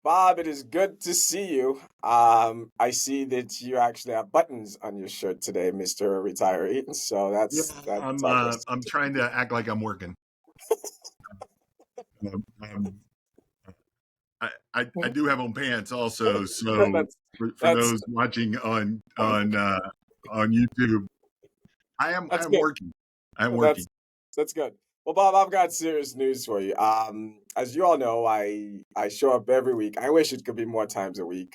Bob, it is good to see you. I see that you actually have buttons on your shirt today, Mr. Retiree. So Yeah, that's I'm all uh, this. I'm trying to act like I'm working. Um, um, I do have on pants also, so That's for that's those watching on YouTube, I that's am good. working. I am working. That's that's good. Well, Bob, I've got serious news for you. As you all know, I show up every week. I wish it could be more times a week,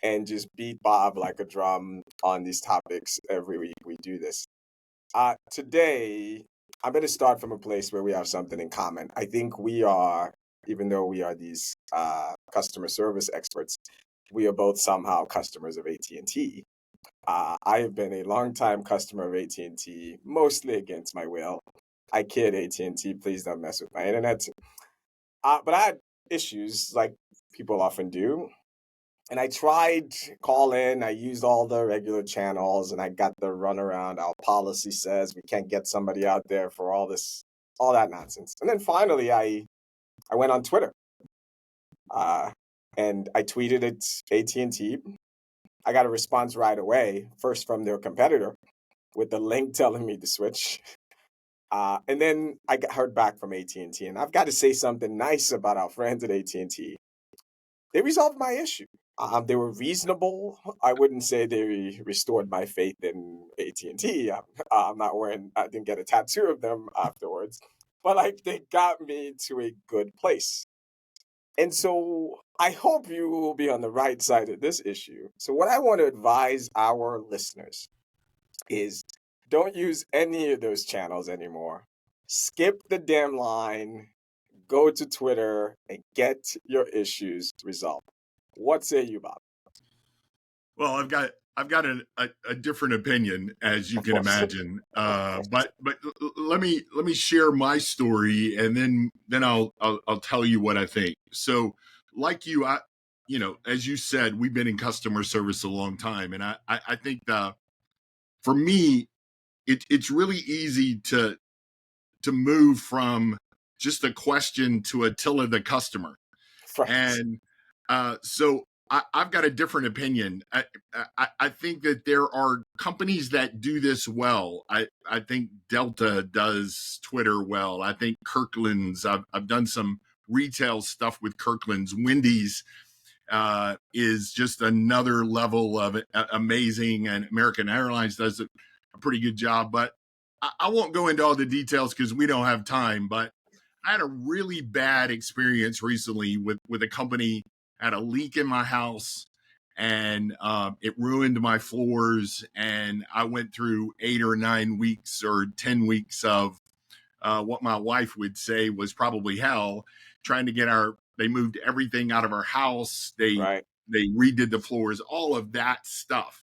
and just beat Bob like a drum on these topics every week. We do this. Today, I'm going to start from a place where we have something in common. I think we are, even though we are these customer service experts, we are both somehow customers of AT&T. I have been a longtime customer of AT&T, mostly against my will. I kid AT&T, please don't mess with my internet. But I had issues like people often do. And I tried call in. I used all the regular channels, and I got the runaround. Our policy says we can't get somebody out there for all that nonsense. And then finally, I went on Twitter, uh, and I tweeted at AT&T. I got a response right away, first from their competitor, with the link telling me to switch. And then heard back from AT&T, and T, and I've got to say something nice about our friends at AT&T. They resolved my issue. They were reasonable. I wouldn't say they restored my faith in AT&T. I'm not wearing. I didn't get a tattoo of them afterwards, but like they got me to a good place. And so I hope you will be on the right side of this issue. So what I want to advise our listeners is don't use any of those channels anymore. Skip the damn line, go to Twitter and get your issues resolved. What say you, Bob? Well, I've got a different opinion, as you Of can course. imagine. Of course. But let me share my story, and then I'll tell you what I think. So, like you, as you said, we've been in customer service a long time, and I think for me, it's really easy to move from just a question to a till of the customer. Right. And so I've got a different opinion. I think that there are companies that do this well. I think Delta does Twitter well. I think Kirkland's, I've done some retail stuff with Kirkland's. Wendy's is just another level of amazing, and American Airlines does a pretty good job. But I won't go into all the details because we don't have time. But I had a really bad experience recently with a company. I had a leak in my house, and it ruined my floors. And I went through 8 or 9 weeks or 10 weeks of what my wife would say was probably hell, trying to get our. They moved everything out of our house. Right. They redid the floors, all of that stuff.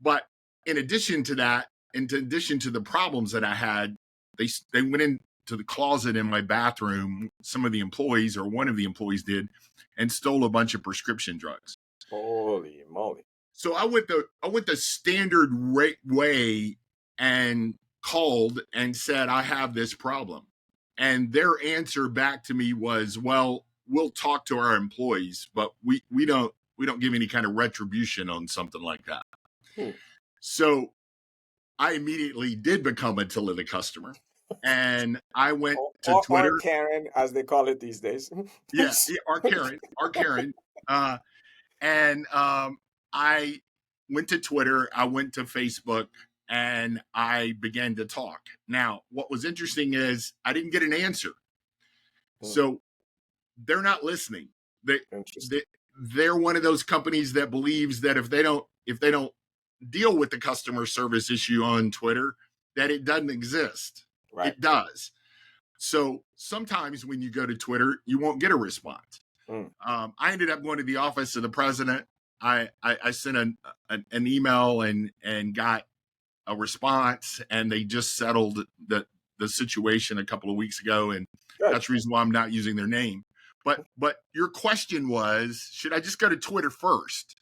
But in addition to that, in addition to the problems that I had, they went into the closet in my bathroom. Some of the employees, or one of the employees, did, and stole a bunch of prescription drugs. Holy moly. So I went the standard way and called and said I have this problem, and their answer back to me was, "Well, we'll talk to our employees, but we don't give any kind of retribution on something like that." Hmm. So I immediately did become a Tilly customer, and I went to Or Twitter. Karen, as they call it these days. Yeah, our Karen, uh, and I went to Twitter. I went to Facebook, and I began to talk. Now, what was interesting is I didn't get an answer, Hmm. so they're not listening. They, Interesting. they they're one of those companies that believes that if they don't deal with the customer service issue on Twitter, that it doesn't exist. Right. It does. So sometimes when you go to Twitter, you won't get a response. Hmm. I ended up going to the office of the president. I sent an email and got a response, and they just settled the situation a couple of weeks ago, and Good. that's the reason why I'm not using their name. But your question was, should I just go to Twitter first?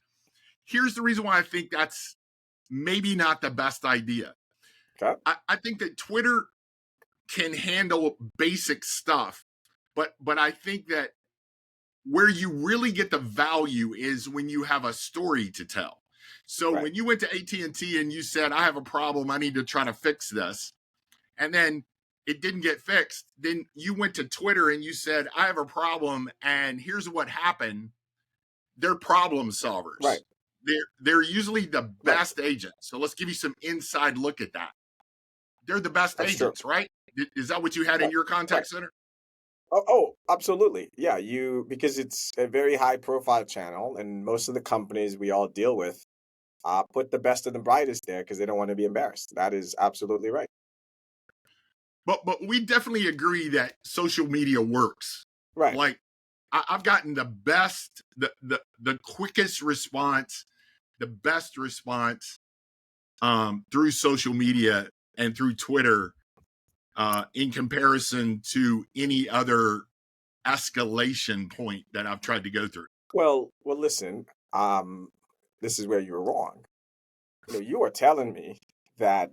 Here's the reason why I think that's maybe not the best idea. Okay. I think that Twitter can handle basic stuff, but I think that where you really get the value is when you have a story to tell. So Right. when you went to AT&T and you said, I have a problem, I need to try to fix this, and then it didn't get fixed, then you went to Twitter and you said, I have a problem and here's what happened. They're problem Right. solvers. They're usually the Right. best agents. So let's give you some inside look at that. They're the best That's true. agents, right? Is that what you had in Right. your Right. contact center? Absolutely. Yeah, because it's a very high profile channel, and most of the companies we all deal with put the best and the brightest there because they don't want to be embarrassed. That is absolutely right. But we definitely agree that social media works. Right. Like I've gotten the best, the quickest response, the best response through social media and through Twitter in comparison to any other escalation point that I've tried to go through. Well, listen. This is where you're wrong. You are telling me that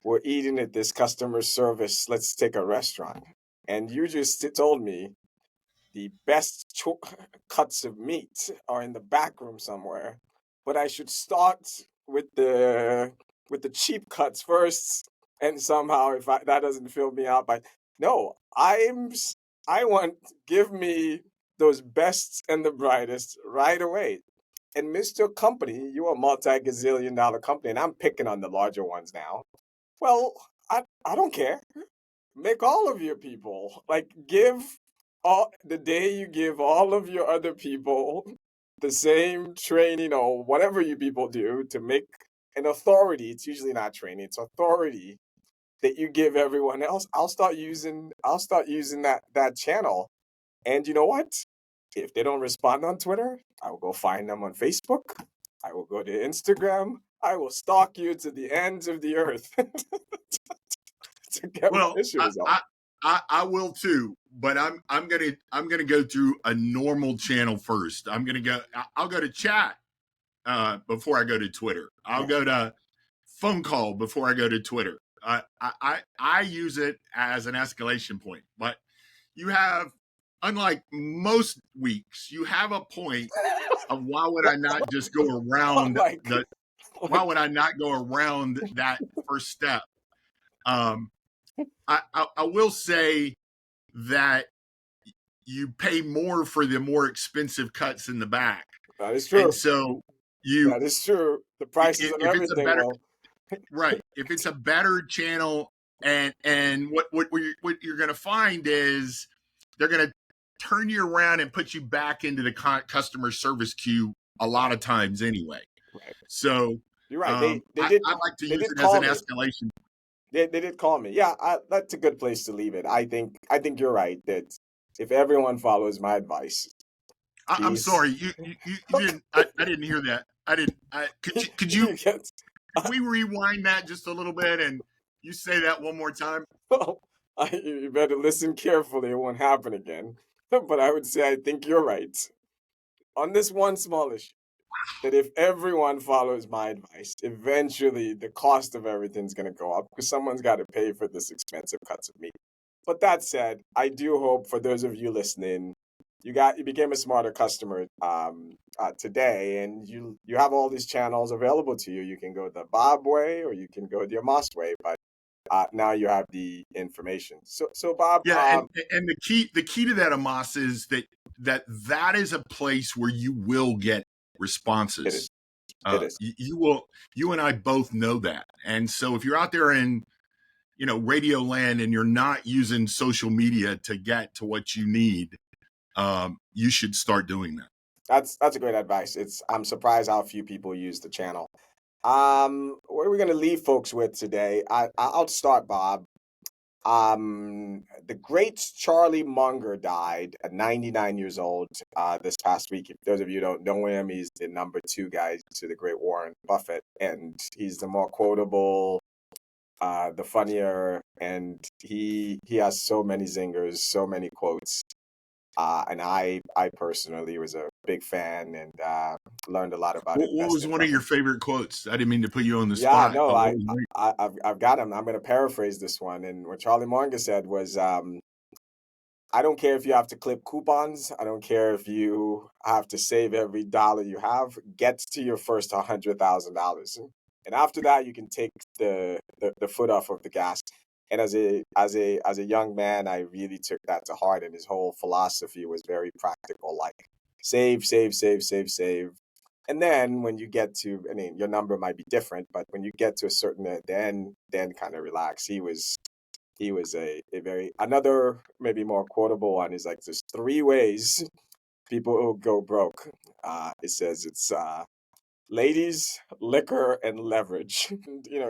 we're eating at this customer service. Let's take a restaurant, and you just told me the best cuts of meat are in the back room somewhere, but I should start with the cheap cuts first, and somehow if that doesn't fill me out, but no, I want give me those best and the brightest right away. And Mr. Company, you're a multi-gazillion dollar company, and I'm picking on the larger ones now. Well, I don't care. Make all of your people like give all the day you give all of your other people the same training or whatever you people do to make an authority. It's usually not training, it's authority that you give everyone else. I'll start using that channel. And you know what? If they don't respond on Twitter, I will go find them on Facebook. I will go to Instagram. I will stalk you to the ends of the earth to get my Well, issue resolved. I will too, but I'm gonna go through a normal channel first. I'll go to chat before I go to Twitter. I'll Yeah. go to phone call before I go to Twitter. I use it as an escalation point, but you have, unlike most weeks, you have a point of why would I not just go around like, the why would I not go around that first step? Um, I will say that you pay more for the more expensive cuts in the back, that is and true. so you That is true. The prices of if it's a everything better will. right, if it's a better channel, and what you're going to find is they're going to turn you around and put you back into the customer service queue a lot Right. of times anyway. Right. So You're right. They I did like to they use did it as call an me. escalation. They did call me. Yeah, that's a good place to leave it. I think you're right that if everyone follows my advice, I'm these sorry, you didn't. I didn't hear that. I didn't. Could you you get could we rewind that just a little bit and you say that one more time? well, you better listen carefully. It won't happen again. But I would say I think you're right on this one small issue. That if everyone follows my advice, eventually the cost of everything's going to go up because someone's got to pay for this expensive cuts of meat. But that said, I do hope for those of you listening, you became a smarter customer today, and you have all these channels available to you. You can go the Bob way or you can go the Amos way, but now you have the information. So Bob, Yeah, and the key to that, Amos, is that is a place where you will get it is responses. it is You will. You and I both know that, and so if you're out there in radio land and you're not using social media to get to what you need, you should start doing that. that's a great advice. I'm surprised how few people use the channel. What are we going to leave folks with today? I'll start, Bob. The great Charlie Munger died at 99 years old this past week. If those of you who don't know him, he's the number two guy to the great Warren Buffett, and he's the more quotable, the funnier, and he has so many zingers, so many quotes. And I personally was a big fan and learned a lot about What was investing one of from your him. favorite quotes? I didn't mean to put you on the Yeah, spot, no, but what was one? I've got him. I'm going to paraphrase this one. And what Charlie Munger said was, I don't care if you have to clip coupons. I don't care if you have to save every dollar you have. Get to your first $100,000, and after that, you can take the foot off of the gas. And as a young man, I really took that to heart. And his whole philosophy was very practical, like save, save, save, save, save. And then when you get to, I mean, your number might be different, but when you get to a certain, then kind of relax. He was a very another maybe more quotable one is like there's three ways people will go broke. It says it's ladies, liquor, and leverage.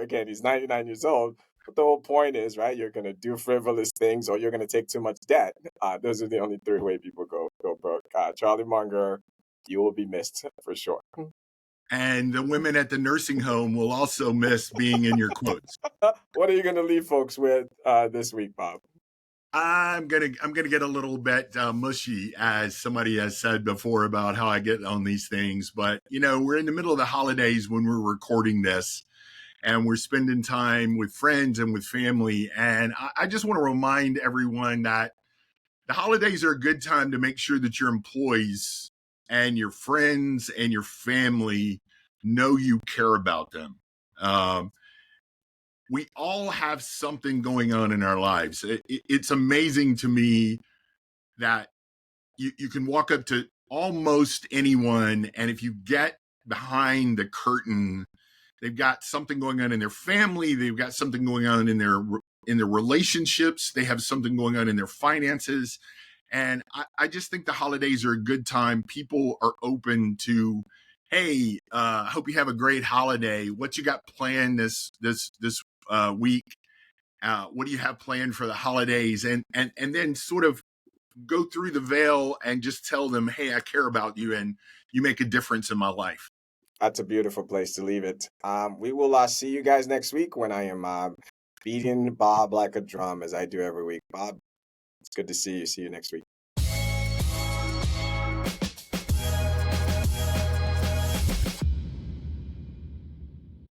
Again, he's 99 years old, but the whole point is, right, you're gonna do frivolous things or you're gonna take too much debt. Those are the only three way people go broke. Charlie Munger, you will be missed for sure. And the women at the nursing home will also miss being in your quotes. What are you gonna leave folks with this week, Bob? I'm gonna get a little bit mushy, as somebody has said before about how I get on these things. But we're in the middle of the holidays when we're recording this, and we're spending time with friends and with family. And I just want to remind everyone that the holidays are a good time to make sure that your employees and your friends and your family know you care about them. Um, we all have something going on in our lives. It's amazing to me that you can walk up to almost anyone, and if you get behind the curtain, they've got something going on in their family, they've got something going on in their relationships, they have something going on in their finances. And I just think the holidays are a good time. People are open to, hey, hope you have a great holiday. What you got planned this week? What do you have planned for the holidays? And then sort of go through the veil and just tell them, hey, I care about you and you make a difference in my life. That's a beautiful place to leave it. We will see you guys next week when I am beating Bob like a drum as I do every week. Bob, it's good to see you. See you next week.